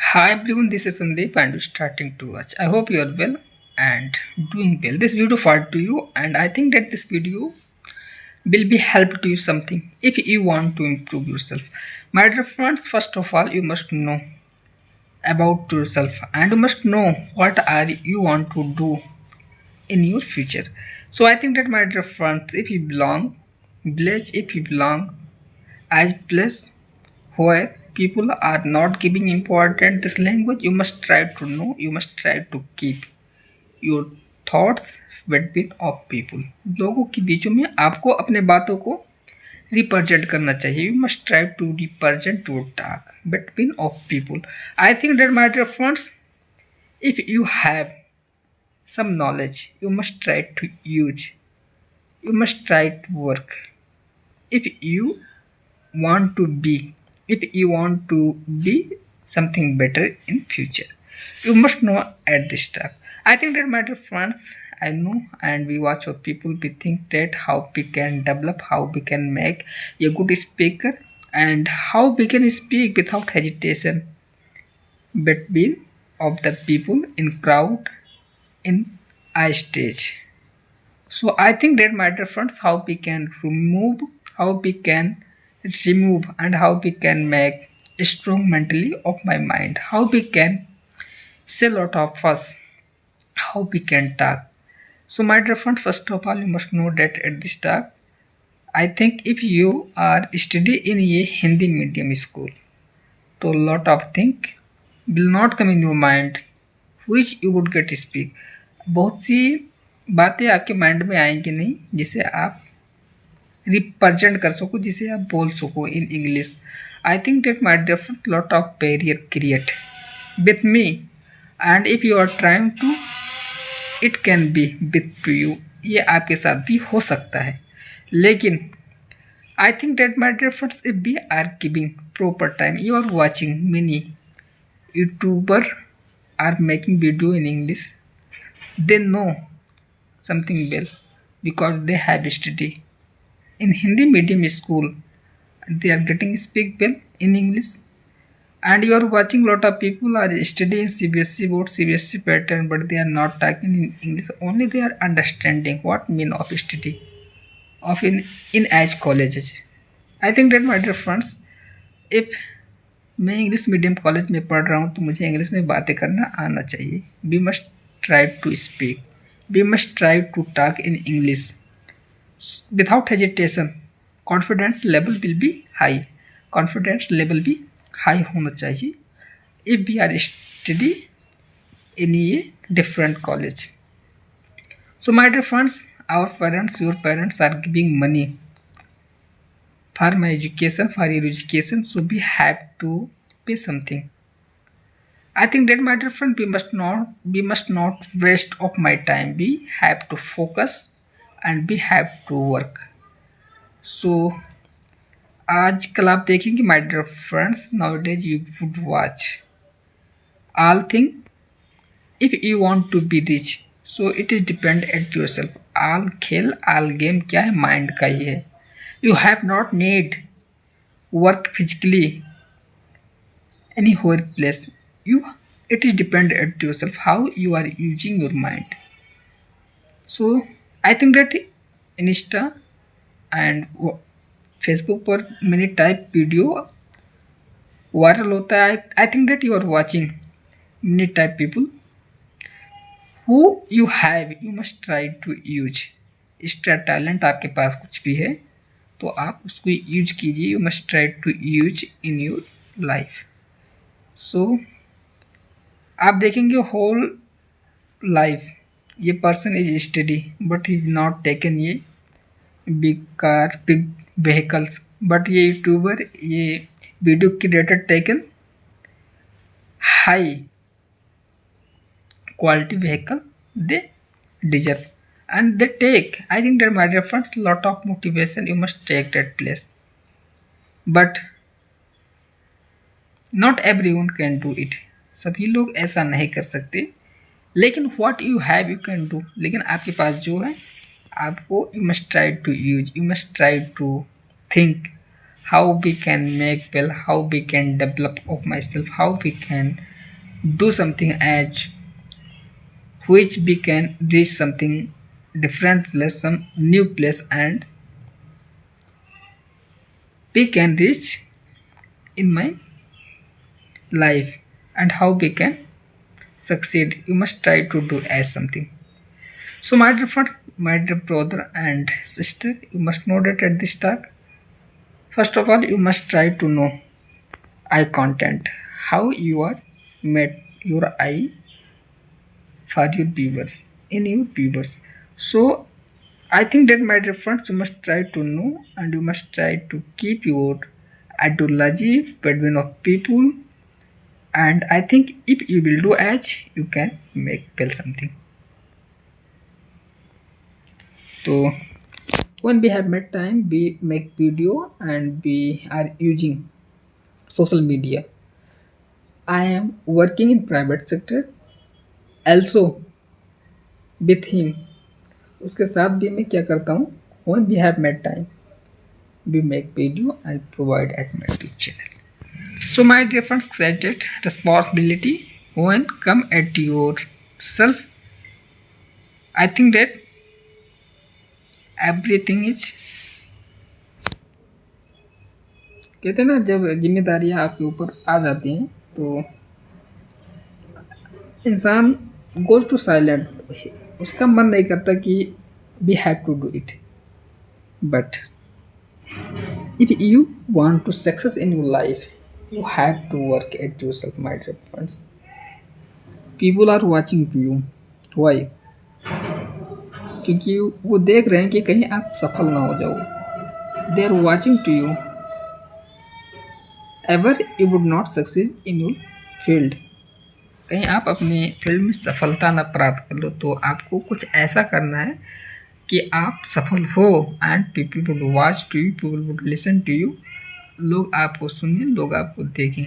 Hi everyone, this is Sandeep and you're starting to watch. I hope you are well and doing well. This video for to you, and I think that this video will be help to you something if you want to improve yourself. My dear friends, first of all, you must know about yourself and you must know what are you want to do in your future. So I think that my dear friends, if you belong village, if you belong as place where people are not giving important this language, you must try to know, you must try to keep your thoughts between of people. लोगों के बीचों में आपको अपने बातों को represent करना चाहिए. You must try to represent your talk between of people. I think that my dear friends, if you have some knowledge, you must try to use, you must try to work. If you want to be, if you want to be something better in future, you must know at this step. I think that my dear friends, I know and we watch of people, we think that how we can develop, how we can make a good speaker, and how we can speak without hesitation between of the people in crowd in a stage. So I think that my dear friends, how we can remove, how we can remove, and how we can make strong mentally of my mind. How we can say lot of us, how we can talk. So my dear friends, first of all, you must know that at this talk, I think if you are study in a Hindi medium school, so lot of things will not come in your mind, which you would get speak. बहुत सी बातें आपके mind में आएंगी नहीं जिसे आप represent कर सको, जिसे आप बोल सको in English. I think that my different lot of barrier create with me, and if you are trying to, it can be with to you. ये आपके साथ भी हो सकता है, लेकिन I think that my difference if we are giving proper time, you are watching many YouTuber are making video in English, they know something well because they have studied in Hindi medium school. They are getting speak well in English, and you are watching lot of people are studying CBSE board, CBSE pattern, but they are not talking in English. Only they are understanding what mean of study of in as colleges. I think that my dear friends, if मैं English medium college में पढ़ रहा हूँ तो मुझे English में बातें करना आना चाहिए. We must try to speak, we must try to talk in English without hesitation. Confidence level will be high, confidence level भी हाई होना चाहिए if we are study in a different college. So my dear friends, our parents, your parents are giving money for my education, for your education, so we have to pay something. I think that my dear friend, we must not waste of my time. We have to focus and we have to work. So आजकल आप देखेंगे my dear friends, nowadays you would watch all thing. If you want to be rich, so it is depend at yourself. all खेल all game क्या है, mind का ही है. You have not need work physically anywhere place. You, it is depend at yourself how you are using your mind. So I think that Insta and Facebook पर many type video viral होता है. I think that you are watching many type people who you have, you must try to use. Extra talent आपके पास कुछ भी है तो आप उसको यूज कीजिए. You must try to use in your life. So आप देखेंगे होल लाइफ ये person is study but is not taken ये big car, big vehicles, but ये यूट्यूबर, ये video creator taken high quality vehicle they deserve. And they take, I think that my dear friends, lot of motivation, you must take that place, but not everyone can do it. सभी लोग ऐसा नहीं कर सकते, लेकिन what you have you can do. लेकिन आपके पास जो है आपको, you must try to use, you must try to think how we can make well, how we can develop of myself, how we can do something as which we can reach something different place, some new place, and we can reach in my life, and how we can succeed. You must try to do as something. So my dear friends, my dear brother and sister, you must know that at this talk, first of all, you must try to know eye content, how you are met your eye for your viewer, in your viewers. So I think that my dear friends, you must try to know and you must try to keep your ideology between of people, and I think if you will do as, you can make well something. So when we have met time, we make video and we are using social media. I am working in private sector also with him. उसके साथ भी मैं क्या करता हूँ, when we have met time, we make video and provide at my YouTube channel. So my dear friends, that responsibility when come at yourself, I think that everything is, कहते हैं ना, जब जिम्मेदारियां आपके ऊपर आ जाती हैं तो इंसान गोज टू साइलेंट, उसका मन नहीं करता कि we have to do it. But if you want to success in your life, you have to work at yourself, my dear friends. People are watching to you. Why? क्योंकि वो देख रहे हैं कि कहीं आप सफल ना हो जाओ. They are watching to you. Ever you would not succeed in your field. कहीं आप अपने फील्ड में सफलता ना प्राप्त कर लो, तो आपको कुछ ऐसा करना है कि आप सफल हो, and people would watch to you, people would listen to you. लोग आपको सुनें, लोग आपको देखें.